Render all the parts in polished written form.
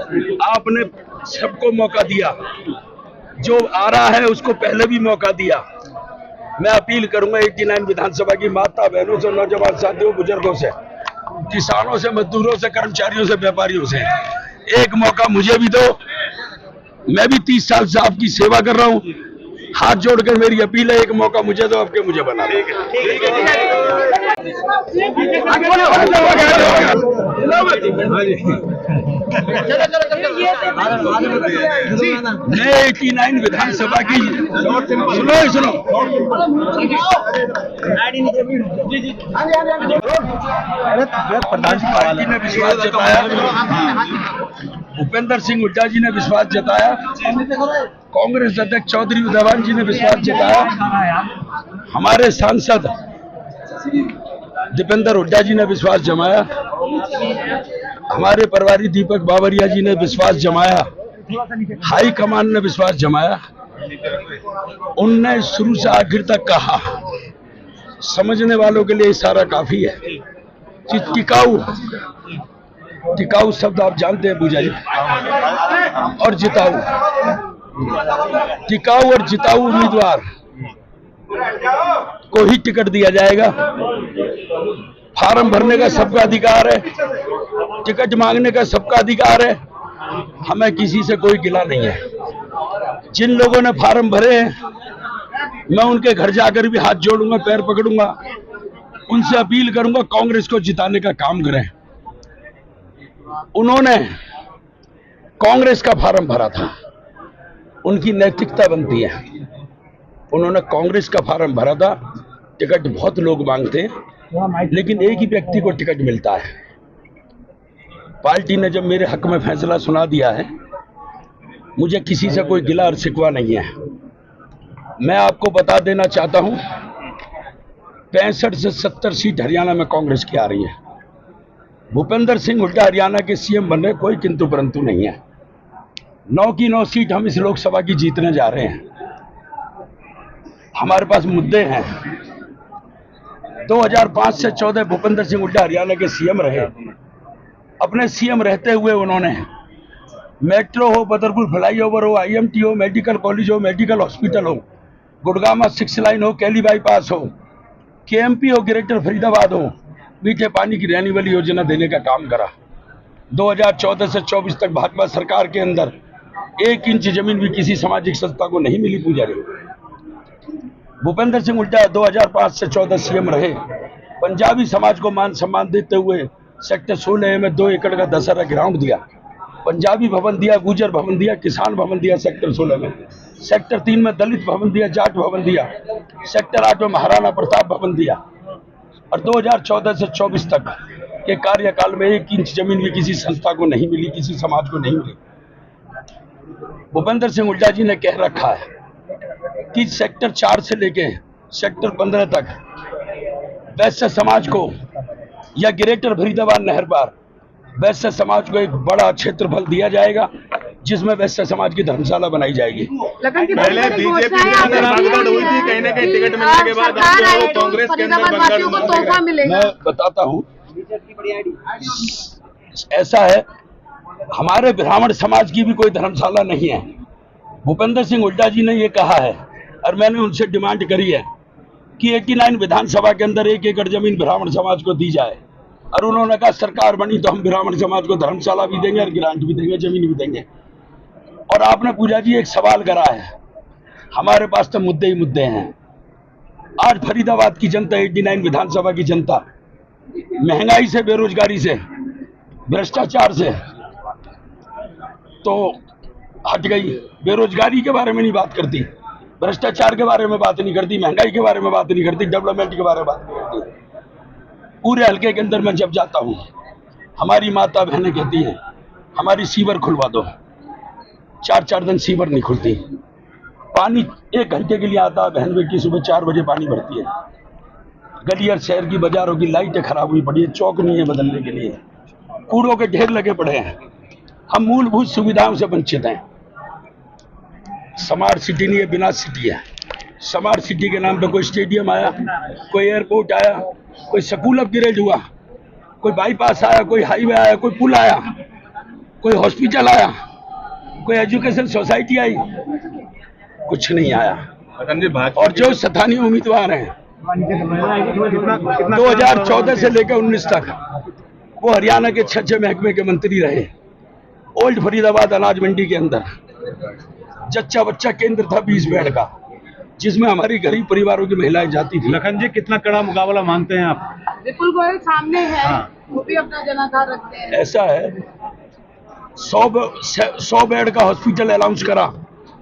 आपने सबको मौका दिया, जो आ रहा है उसको पहले भी मौका दिया। मैं अपील करूंगा 89 विधानसभा की माता बहनों से, नौजवान साथियों, बुजुर्गों से, किसानों से, मजदूरों से, कर्मचारियों से, व्यापारियों से, एक मौका मुझे भी दो। मैं भी 30 साल से आपकी सेवा कर रहा हूं। हाथ जोड़कर मेरी अपील है, एक मौका मुझे दो, आपके मुझे बना दो। मैं 89 विधानसभा की सुनो पार्टी ने विश्वास जताया, भूपेंद्र सिंह हुड्डा जी ने विश्वास जताया, कांग्रेस अध्यक्ष चौधरी उदयवान जी ने विश्वास जताया, हमारे सांसद दीपेंद्र हुड्डा जी ने विश्वास जमाया, हमारे प्रभारी दीपक बावरिया जी ने विश्वास जमाया, हाई कमान ने विश्वास जमाया। उनने शुरू से आखिर तक कहा, समझने वालों के लिए इशारा काफी है कि टिकाऊ शब्द आप जानते हैं पूजा जी, और जिताऊ, टिकाऊ और जिताऊ उम्मीदवार को ही टिकट दिया जाएगा। फार्म भरने का सबका अधिकार है, टिकट मांगने का सबका अधिकार है, हमें किसी से कोई गिला नहीं है। जिन लोगों ने फार्म भरे हैं, मैं उनके घर जाकर भी हाथ जोड़ूंगा, पैर पकड़ूंगा, उनसे अपील करूंगा कांग्रेस को जिताने का काम करें। उन्होंने कांग्रेस का फार्म भरा था, उनकी नैतिकता बनती है। उन्होंने कांग्रेस का फार्म भरा था, टिकट बहुत लोग मांगते हैं, लेकिन एक ही व्यक्ति को टिकट मिलता है। पार्टी ने जब मेरे हक में फैसला सुना दिया है, मुझे किसी से कोई गिला और शिकवा नहीं है। मैं आपको बता देना चाहता हूं, 65 से 70 सीट हरियाणा में कांग्रेस की आ रही है। भूपेंद्र सिंह हुड्डा हरियाणा के सीएम बनने, कोई किंतु परंतु नहीं है। 9 की 9 सीट हम इस लोकसभा की जीतने जा रहे हैं। हमारे पास मुद्दे हैं। 2005 से 14 भूपेंद्र सिंह हुड्डा हरियाणा के सीएम रहे। अपने सीएम रहते हुए उन्होंने मेट्रो हो, बदरपुर फ्लाईओवर हो, IMT हो, मेडिकल कॉलेज हो, मेडिकल हॉस्पिटल हो, गुड़गामा 6 लाइन हो, कैली बाईपास हो, KMP हो, ग्रेटर फरीदाबाद हो, मीठे पानी की रहने वाली योजना देने का काम करा। 2014 से 24 तक भाजपा सरकार के अंदर 1 इंच जमीन भी किसी सामाजिक संस्था को नहीं मिली पूजा रे। भूपेंद्र सिंह हुड्डा 2005 से 14 सीएम रहे। पंजाबी समाज को मान सम्मान देते हुए सेक्टर 16 में 2 एकड़ का दशहरा ग्राउंड दिया, पंजाबी भवन दिया, गुजर भवन दिया, किसान भवन दिया सेक्टर 16 में, सेक्टर 3 में दलित भवन दिया, जाट भवन दिया, सेक्टर 8 में महाराणा प्रताप भवन दिया। और 2014 से 24 तक के कार्यकाल में 1 इंच जमीन भी किसी संस्था को नहीं मिली, किसी समाज को नहीं मिली। भूपेंद्र सिंह हुड्डा जी ने कह रखा है कि सेक्टर 4 से लेके सेक्टर 15 तक वैश्य समाज को, या ग्रेटर फरीदाबाद नहर पार वैश्य समाज को एक बड़ा क्षेत्रफल दिया जाएगा, जिसमें वैश्य समाज की धर्मशाला बनाई जाएगी। पहले बीजेपी के अंदर भगदड़ हुई थी, कहीं ना कहीं टिकट मिलने के बाद कांग्रेस के अंदर भगदड़। मैं बताता हूँ, ऐसा है, हमारे ब्राह्मण समाज की भी कोई धर्मशाला नहीं है। भूपेंद्र सिंह हुड्डा जी ने ये कहा है, और मैंने उनसे डिमांड करी है कि 89 विधानसभा के अंदर 1 एकड़ जमीन ब्राह्मण समाज को दी जाए। और उन्होंने कहा सरकार बनी तो हम ब्राह्मण समाज को धर्मशाला भी देंगे और ग्रांट भी देंगे, जमीन भी देंगे। और आपने पूजा जी एक सवाल करा है, हमारे पास तो मुद्दे ही मुद्दे हैं। आज फरीदाबाद की जनता, 89 विधानसभा की जनता महंगाई से, बेरोजगारी से, भ्रष्टाचार से तो हट गई। बेरोजगारी के बारे में नहीं बात करती, भ्रष्टाचार के बारे में बात नहीं करती, महंगाई के बारे में बात नहीं करती, डेवलपमेंट के बारे में बात नहीं करती। पूरे हल्के के अंदर मैं जब जाता हूँ, हमारी माता बहनें कहती हैं हमारी सीवर खुलवा दो। 4 दिन सीवर नहीं खुलती। पानी 1 घंटे के लिए आता है, बहन बेटी सुबह 4 बजे पानी भरती है। गली और शहर की, बाजारों की लाइटें खराब हुई पड़ी है, चौक नहीं है बदलने के लिए, कूड़ों के ढेर लगे पड़े हैं। हम मूलभूत सुविधाओं से वंचित हैं। स्मार्ट सिटी नहीं है, बिना सिटी है। स्मार्ट सिटी के नाम पे कोई स्टेडियम आया, कोई एयरपोर्ट आया, कोई स्कूल अपग्रेड हुआ, कोई बाईपास आया, कोई हाईवे आया, कोई पुल आया, कोई हॉस्पिटल आया, कोई एजुकेशन सोसाइटी आई, कुछ नहीं आया। लखन जी भाजपा और जो स्थानीय उम्मीदवार हैं 2014 से लेकर 19 तक वो हरियाणा के 6 महकमे के मंत्री रहे। ओल्ड फरीदाबाद अनाज मंडी के अंदर जच्चा बच्चा केंद्र था 20 बेड का, जिसमें हमारी गरीब परिवारों की महिलाएं जाती थी। लखन जी कितना कड़ा मुकाबला मानते हैं आप? विपुल गोयल सामने है, वो भी अपना जनाधार रखते हैं। ऐसा है, 100 बेड का हॉस्पिटल अनाउंस करा,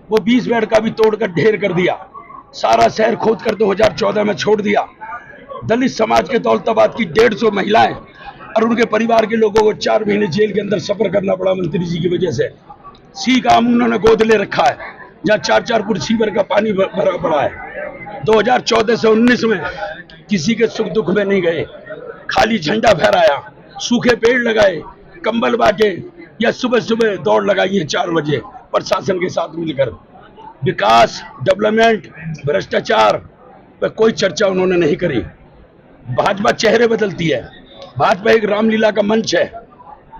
वो 20 बेड का भी तोड़कर ढेर कर दिया। सारा शहर खोद कर 2014 में छोड़ दिया। दलित समाज के दौलताबाद की 150 महिलाएं और उनके परिवार के लोगों को 4 महीने जेल के अंदर सफर करना पड़ा मंत्री जी की वजह से। सी का आम उन्होंने गोद ले रखा है, जहाँ 4-4 फुट सीवर का पानी भरा पड़ा है। 2014 से 19 में किसी के सुख दुख में नहीं गए, खाली झंडा फहराया, सूखे पेड़ लगाए, कंबल बांटे या सुबह सुबह दौड़ लगाई है 4 बजे प्रशासन के साथ मिलकर। विकास, डेवलपमेंट, भ्रष्टाचार पर कोई चर्चा उन्होंने नहीं करी। भाजपा चेहरे बदलती है, भाजपा एक रामलीला का मंच है।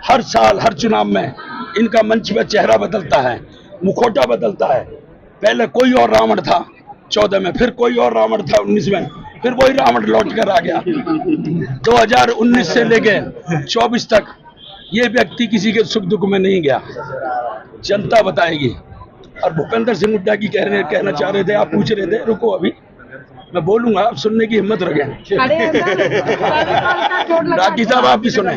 हर साल हर चुनाव में इनका मंच में चेहरा बदलता है, मुखौटा बदलता है। पहले कोई और रावण था 14 में, फिर कोई और रावण था 19 में, फिर वही रावण लौट कर आ गया। 2019 से लेके 24 तक ये व्यक्ति किसी के सुख दुख में नहीं गया, जनता बताएगी। और भूपेंद्र सिंह हुड्डा की कहना चाह रहे थे, आप पूछ रहे थे, रुको अभी मैं बोलूंगा, आप सुनने की हिम्मत रखें। राठी साहब आप भी सुने।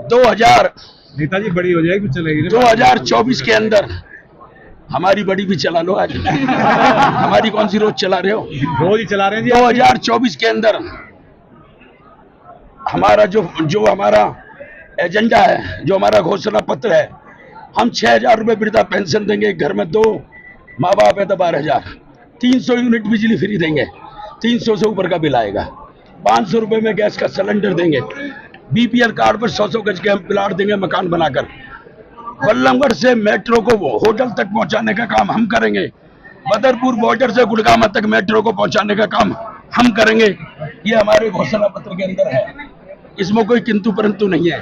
2000 नेताजी बड़ी हो जाएगी, चलेगी 2024 के अंदर हमारी बड़ी भी चला लो आज। हमारी कौन सी रोज चला रहे हो? रोज ही चला रहे हैं जी। 2024 के अंदर हमारा जो हमारा एजेंडा है, जो हमारा घोषणा पत्र है, हम 6,000 रुपये वृद्धा पेंशन देंगे। घर में 2 माँ बाप है तो 12,000, 300 यूनिट बिजली फ्री देंगे, 300 से ऊपर का बिल आएगा। 500 रुपये में गैस का सिलेंडर देंगे। बीपीएल कार्ड पर 100 गज के हम प्लाट देंगे मकान बनाकर। बल्लभगढ़ से मेट्रो को होटल तक पहुंचाने का काम हम करेंगे। बदरपुर बॉर्डर से गुड़गांव तक मेट्रो को पहुंचाने का काम हम करेंगे। ये हमारे घोषणा पत्र के अंदर है, इसमें कोई किंतु परंतु नहीं है।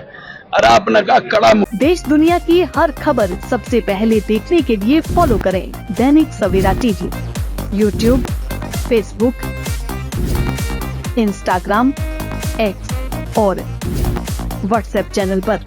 और आपने कहा कड़ा। देश दुनिया की हर खबर सबसे पहले देखने के लिए फॉलो करें Dainik Savera TV, YouTube, Facebook, Instagram, X और व्हाट्सएप चैनल पर।